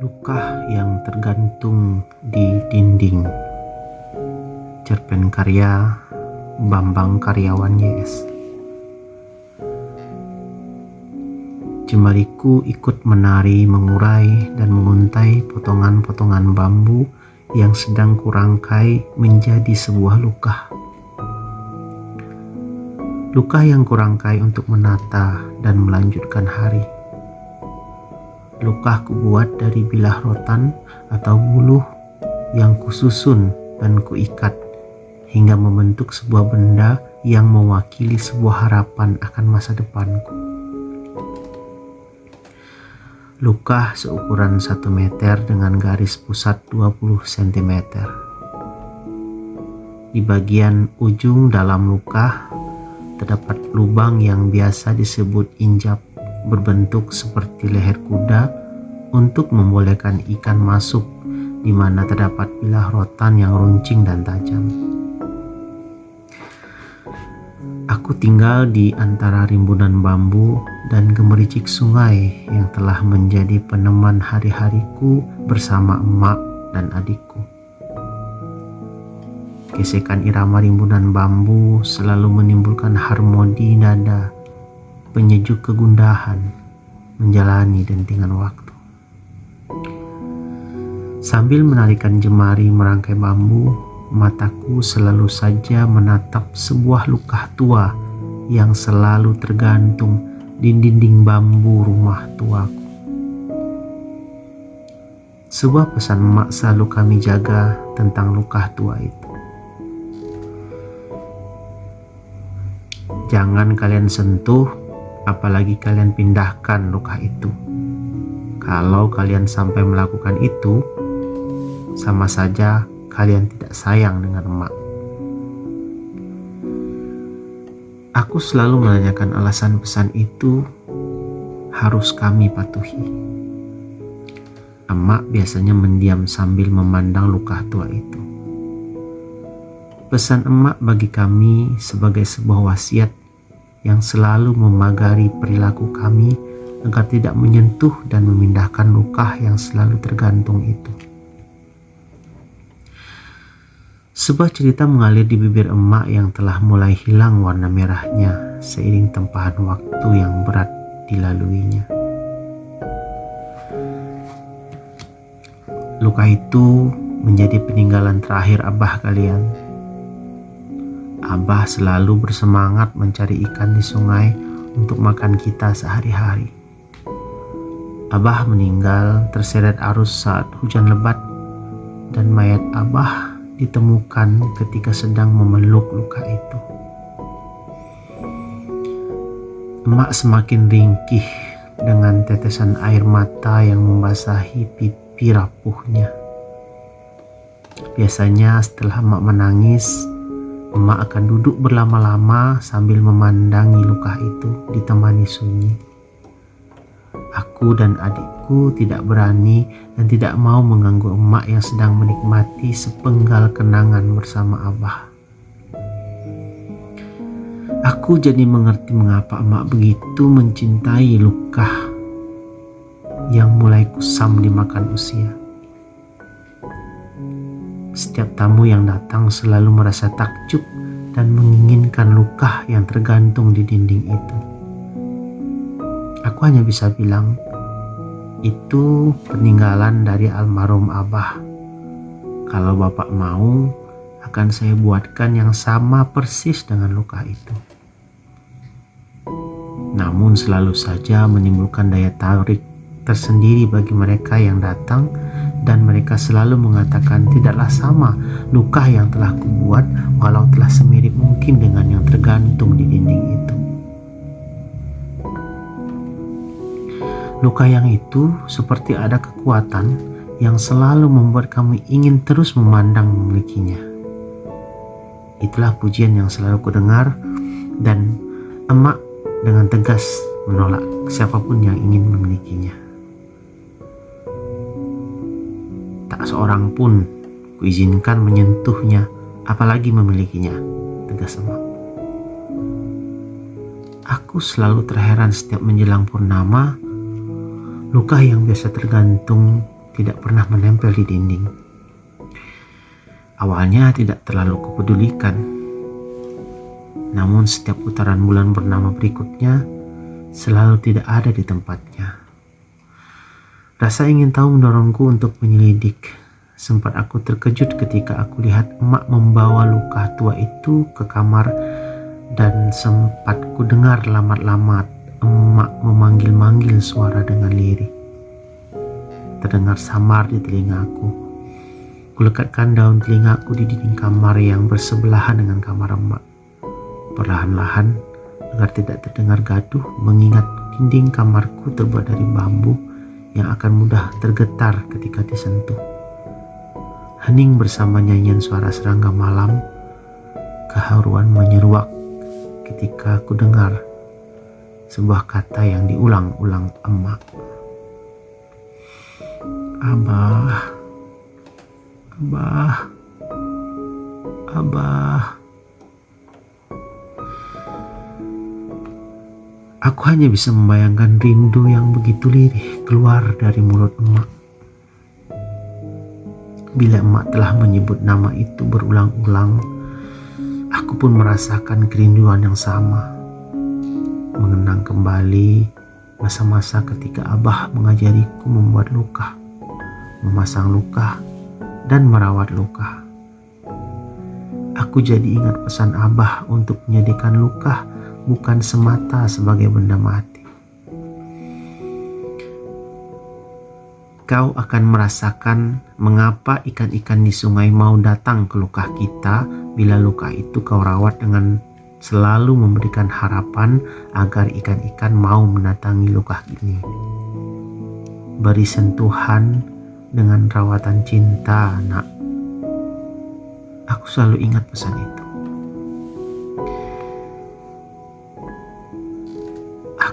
Luka yang tergantung di dinding. Cerpen karya Bambang Karyawan YS. Jemariku ikut menari, mengurai dan menguntai potongan-potongan bambu yang sedang kurangkai menjadi sebuah luka. Luka yang kurangkai untuk menata dan melanjutkan hari. Luka kubuat dari bilah rotan atau buluh yang kususun dan kuikat hingga membentuk sebuah benda yang mewakili sebuah harapan akan masa depanku. Luka seukuran 1 meter dengan garis pusat 20 cm. Di bagian ujung dalam luka terdapat lubang yang biasa disebut injap, berbentuk seperti leher kuda untuk membolehkan ikan masuk, di mana terdapat bilah rotan yang runcing dan tajam. Aku tinggal di antara rimbunan bambu dan gemericik sungai yang telah menjadi peneman hari-hariku bersama emak dan adikku. Gesekan irama rimbunan bambu selalu menimbulkan harmoni nada penyejuk kegundahan menjalani dentingan waktu. Sambil menarikan jemari merangkai bambu, mataku selalu saja menatap sebuah luka tua yang selalu tergantung di dinding bambu rumah tuaku. Sebuah pesan emak selalu kami jaga tentang luka tua itu. Jangan kalian sentuh, apalagi kalian pindahkan luka itu. Kalau kalian sampai melakukan itu, sama saja kalian tidak sayang dengan emak. Aku selalu menanyakan alasan pesan itu harus kami patuhi. Emak biasanya mendiam sambil memandang luka tua itu. Pesan emak bagi kami sebagai sebuah wasiat yang selalu memagari perilaku kami agar tidak menyentuh dan memindahkan luka yang selalu tergantung itu. Sebuah cerita mengalir di bibir emak yang telah mulai hilang warna merahnya seiring tempahan waktu yang berat dilaluinya. Luka itu menjadi peninggalan terakhir abah kalian. Abah selalu bersemangat mencari ikan di sungai untuk makan kita sehari-hari. Abah meninggal terseret arus saat hujan lebat dan mayat abah ditemukan ketika sedang memeluk luka itu. Emak semakin ringkih dengan tetesan air mata yang membasahi pipi rapuhnya. Biasanya setelah emak menangis, emak akan duduk berlama-lama sambil memandangi luka itu ditemani sunyi. Aku dan adikku tidak berani dan tidak mau mengganggu emak yang sedang menikmati sepenggal kenangan bersama abah. Aku jadi mengerti mengapa emak begitu mencintai luka yang mulai kusam dimakan usia. Setiap tamu yang datang selalu merasa takjub dan menginginkan luka yang tergantung di dinding itu. Aku hanya bisa bilang, itu peninggalan dari almarhum abah. Kalau bapak mau, akan saya buatkan yang sama persis dengan luka itu. Namun selalu saja menimbulkan daya tarik tersendiri bagi mereka yang datang, dan mereka selalu mengatakan tidaklah sama luka yang telah kubuat walau telah semirip mungkin dengan yang tergantung di dinding itu. Luka yang itu seperti ada kekuatan yang selalu membuat kami ingin terus memandang memilikinya. Itulah pujian yang selalu kudengar, dan emak dengan tegas menolak siapapun yang ingin memilikinya. Tak seorang pun kuizinkan menyentuhnya, apalagi memilikinya, tegas emak. Aku selalu terheran setiap menjelang purnama, luka yang biasa tergantung di tidak pernah menempel di dinding. Awalnya tidak terlalu kupedulikan, namun setiap putaran bulan bernama berikutnya selalu tidak ada di tempatnya. Rasa ingin tahu mendorongku untuk menyelidik. Sempat aku terkejut ketika aku lihat emak membawa luka tua itu ke kamar, dan sempat ku dengar lamat-lamat emak memanggil-manggil suara dengan lirih. Terdengar samar di telingaku. Kulekatkan daun telingaku di dinding kamar yang bersebelahan dengan kamar emak. Perlahan-lahan, agar tidak terdengar gaduh, mengingat dinding kamarku terbuat dari bambu yang akan mudah tergetar ketika disentuh. Hening bersama nyanyian suara serangga malam, keharuan menyeruak ketika aku dengar sebuah kata yang diulang-ulang emak. Abah, Abah, Abah. Aku hanya bisa membayangkan rindu yang begitu lirih keluar dari mulut emak. Bila emak telah menyebut nama itu berulang-ulang, aku pun merasakan kerinduan yang sama. Mengenang kembali masa-masa ketika Abah mengajariku membuat luka, memasang luka, dan merawat luka. Aku jadi ingat pesan Abah untuk menyediakan luka bukan semata sebagai benda mati. Kau akan merasakan mengapa ikan-ikan di sungai mau datang ke luka kita bila luka itu kau rawat dengan selalu memberikan harapan agar ikan-ikan mau mendatangi luka ini. Beri sentuhan dengan rawatan cinta, nak. Aku selalu ingat pesan itu.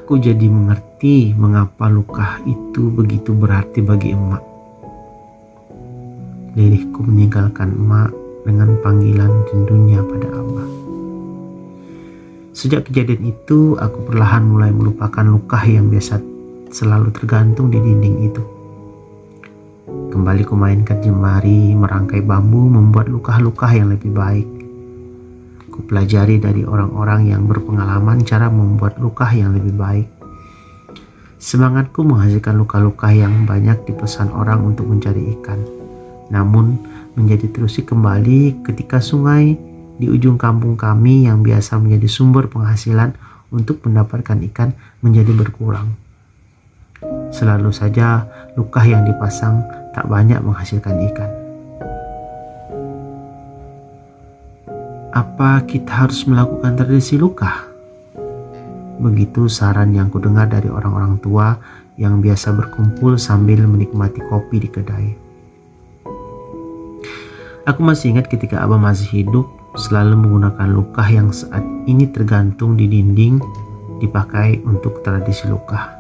Aku jadi mengerti mengapa luka itu begitu berarti bagi emak. Lirihku meninggalkan emak dengan panggilan rindunya pada Abah. Sejak kejadian itu, aku perlahan mulai melupakan luka yang biasa selalu tergantung di dinding itu. Kembali kumainkan jemari, merangkai bambu, membuat luka-luka yang lebih baik. Kupelajari dari orang-orang yang berpengalaman cara membuat luka yang lebih baik. Semangatku menghasilkan luka-luka yang banyak dipesan orang untuk mencari ikan. Namun menjadi terusik kembali ketika sungai di ujung kampung kami yang biasa menjadi sumber penghasilan untuk mendapatkan ikan menjadi berkurang. Selalu saja luka yang dipasang tak banyak menghasilkan ikan. Apa kita harus melakukan tradisi luka? Begitu saran yang kudengar dari orang-orang tua yang biasa berkumpul sambil menikmati kopi di kedai. Aku masih ingat ketika Abah masih hidup, selalu menggunakan luka yang saat ini tergantung di dinding dipakai untuk tradisi luka.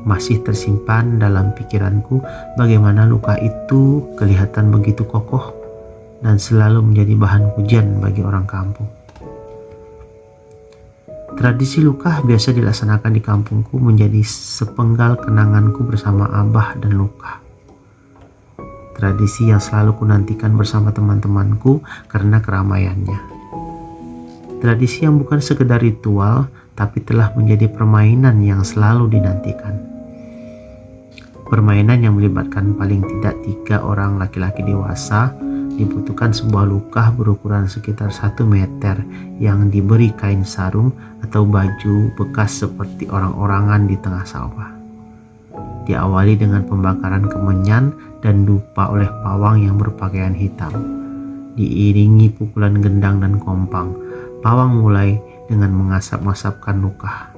Masih tersimpan dalam pikiranku bagaimana luka itu kelihatan begitu kokoh dan selalu menjadi bahan pujian bagi orang kampung. Tradisi luka biasa dilaksanakan di kampungku menjadi sepenggal kenanganku bersama Abah dan luka. Tradisi yang selalu kunantikan bersama teman-temanku karena keramaiannya. Tradisi yang bukan sekedar ritual, tapi telah menjadi permainan yang selalu dinantikan. Permainan yang melibatkan paling tidak 3 orang laki-laki dewasa. Dibutuhkan sebuah luka berukuran sekitar 1 meter yang diberi kain sarung atau baju bekas seperti orang-orangan di tengah sawah. Diawali dengan pembakaran kemenyan dan dupa oleh pawang yang berpakaian hitam. Diiringi pukulan gendang dan kompang, pawang mulai dengan mengasap-ngasapkan luka.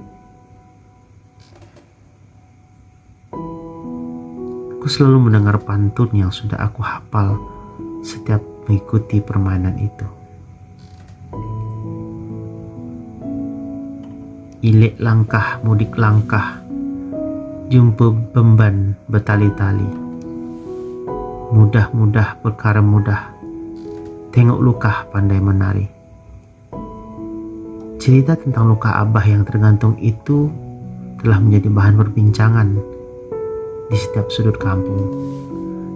Aku selalu mendengar pantun yang sudah aku hafal setiap mengikuti permainan itu. Ilik langkah, mudik langkah, jumpa bemban bertali-tali. Mudah-mudah perkara mudah, tengok luka pandai menari. Cerita tentang luka Abah yang tergantung itu telah menjadi bahan perbincangan di setiap sudut kampung.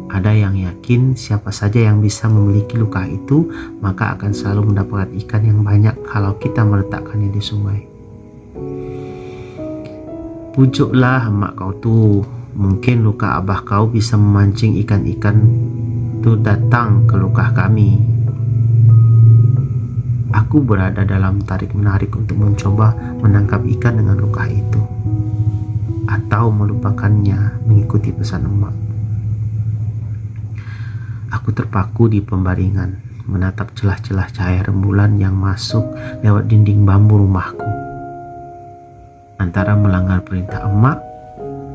Ada yang yakin siapa saja yang bisa memiliki luka itu, maka akan selalu mendapatkan ikan yang banyak kalau kita meletakkannya di sungai. Pujuklah emak kau tuh, mungkin luka abah kau bisa memancing ikan-ikan tuh datang ke luka kami. Aku berada dalam tarik-menarik untuk mencoba menangkap ikan dengan luka itu, atau melupakannya mengikuti pesan emak. Aku terpaku di pembaringan, menatap celah-celah cahaya rembulan yang masuk lewat dinding bambu rumahku. Antara melanggar perintah emak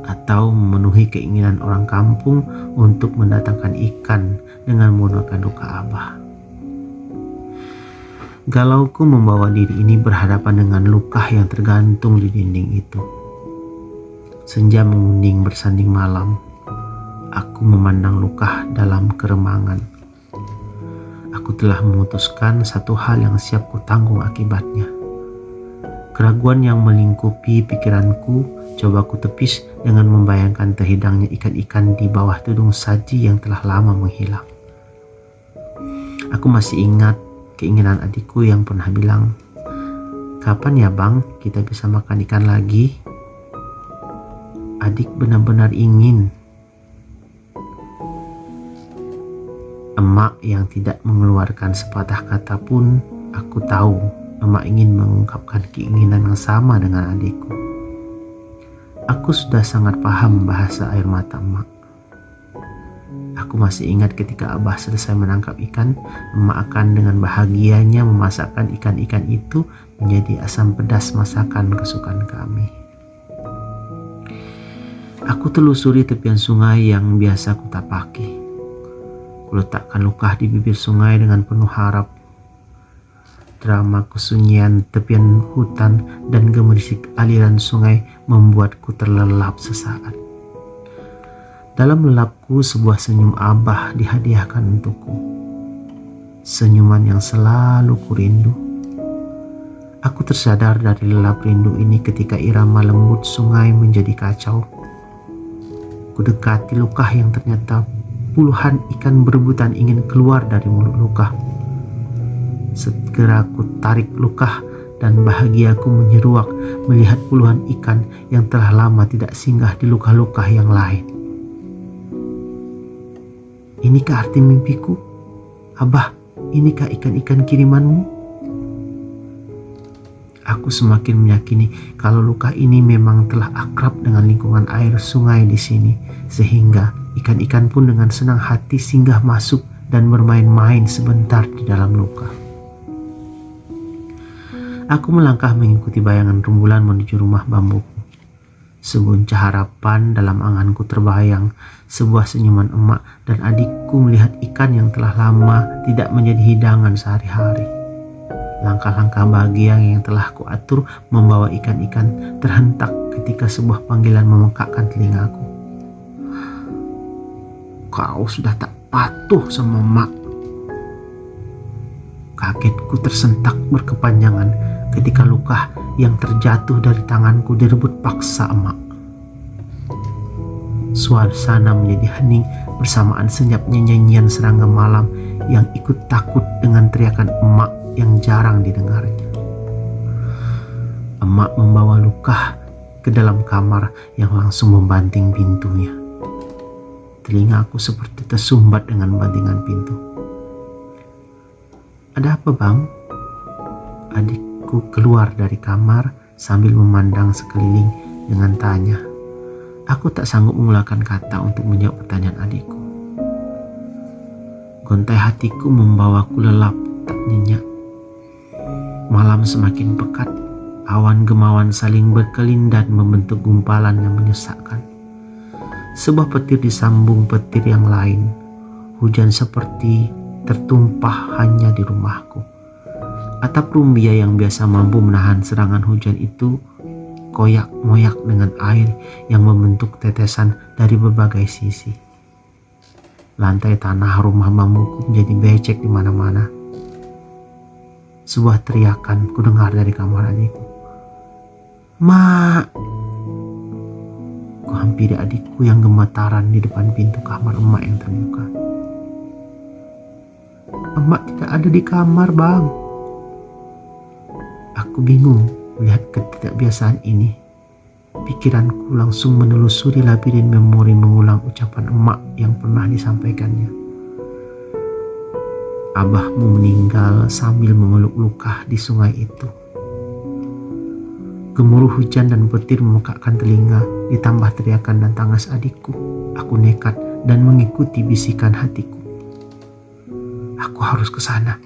atau memenuhi keinginan orang kampung untuk mendatangkan ikan dengan menggunakan luka abah. Galauku membawa diri ini berhadapan dengan luka yang tergantung di dinding itu. Senja menguning bersanding malam. Aku memandang luka dalam keremangan. Aku telah memutuskan satu hal yang siap kutanggung akibatnya. Keraguan yang melingkupi pikiranku coba ku tepis dengan membayangkan terhidangnya ikan-ikan di bawah tudung saji yang telah lama menghilang. Aku masih ingat keinginan adikku yang pernah bilang, "Kapan ya bang kita bisa makan ikan lagi?" Adik benar-benar ingin. Emak yang tidak mengeluarkan sepatah kata pun, aku tahu emak ingin mengungkapkan keinginan yang sama dengan adikku. Aku sudah sangat paham bahasa air mata emak. Aku masih ingat ketika abah selesai menangkap ikan, emak akan dengan bahagianya memasakkan ikan-ikan itu menjadi asam pedas masakan kesukaan kami. Aku telusuri tepian sungai yang biasa kutapaki. Kuletakkan luka di bibir sungai dengan penuh harap. Drama kesunyian tepian hutan dan gemerisik aliran sungai membuatku terlelap sesaat. Dalam lelapku sebuah senyum abah dihadiahkan untukku. Senyuman yang selalu kurindu. Aku tersadar dari lelap rindu ini ketika irama lembut sungai menjadi kacau. Kudekati luka yang ternyata puluhan ikan berebutan ingin keluar dari mulut luka. Segera ku tarik luka dan bahagiaku menyeruak melihat puluhan ikan yang telah lama tidak singgah di luka-luka yang lain. Inikah arti mimpiku? Abah, inikah ikan-ikan kirimanmu? Aku semakin meyakini kalau luka ini memang telah akrab dengan lingkungan air sungai di sini, sehingga ikan-ikan pun dengan senang hati singgah masuk dan bermain-main sebentar di dalam luka. Aku melangkah mengikuti bayangan rembulan menuju rumah bambuku. Seguncah harapan dalam anganku terbayang, sebuah senyuman emak dan adikku melihat ikan yang telah lama tidak menjadi hidangan sehari-hari. Langkah-langkah bahagia yang telah kuatur membawa ikan-ikan terhentak ketika sebuah panggilan memekakkan telingaku. "Kau sudah tak patuh sama emak." Kagetku tersentak berkepanjangan ketika luka yang terjatuh dari tanganku direbut paksa emak. Suasana menjadi hening bersamaan senyapnya nyanyian serangga malam yang ikut takut dengan teriakan emak yang jarang didengarnya. Emak membawa luka ke dalam kamar yang langsung membanting pintunya. Telingaku seperti tersumbat dengan bantingan pintu. "Ada apa bang?" Adikku keluar dari kamar sambil memandang sekeliling dengan tanya. Aku tak sanggup mengeluarkan kata untuk menjawab pertanyaan adikku. Gontai hatiku membawaku lelap tak nyenyak. Malam semakin pekat, awan gemawan saling berkelindan membentuk gumpalan yang menyesakkan. Sebuah petir disambung petir yang lain. Hujan seperti tertumpah hanya di rumahku. Atap rumbia yang biasa mampu menahan serangan hujan itu koyak-moyak dengan air yang membentuk tetesan dari berbagai sisi. Lantai tanah rumah bambuku menjadi becek di mana-mana. Sebuah teriakan kudengar dari kamar adikku. "Mak!" Kuhampiri adikku yang gemetaran di depan pintu kamar emak yang terbuka. Emak tidak ada di kamar, Bang. Aku bingung melihat ketidakbiasaan ini. Pikiranku langsung menelusuri labirin memori mengulang ucapan emak yang pernah disampaikannya. Abahmu meninggal sambil memeluk luka di sungai itu. Gemuruh hujan dan petir memekakkan telinga, ditambah teriakan dan tangas adikku. Aku nekat dan mengikuti bisikan hatiku. Aku harus ke sana.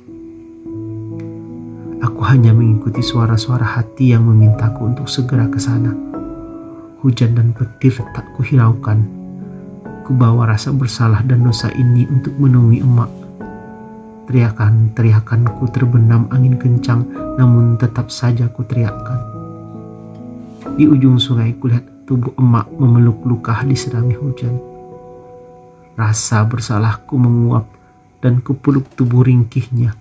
Aku hanya mengikuti suara-suara hati yang memintaku untuk segera ke sana. Hujan dan petir tak kuhiraukan. Kubawa rasa bersalah dan dosa ini untuk menemui emak. Teriakan-teriakanku terbenam angin kencang, namun tetap saja ku teriakkan. Di ujung sungai kulihat tubuh emak memeluk luka diserami hujan. Rasa bersalahku menguap dan kupeluk tubuh ringkihnya.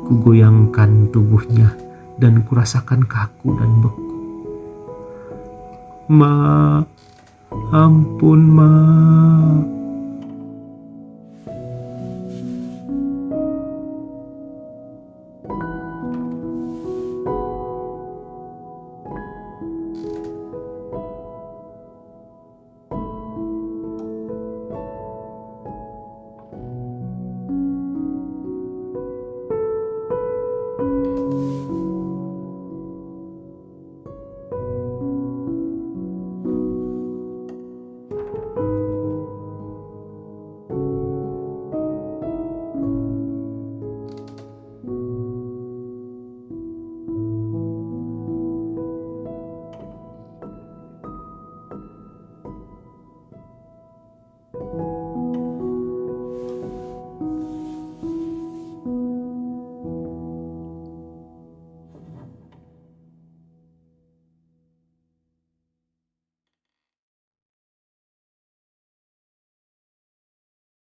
Kugoyangkan tubuhnya dan kurasakan kaku dan beku. Ma, ampun, Ma.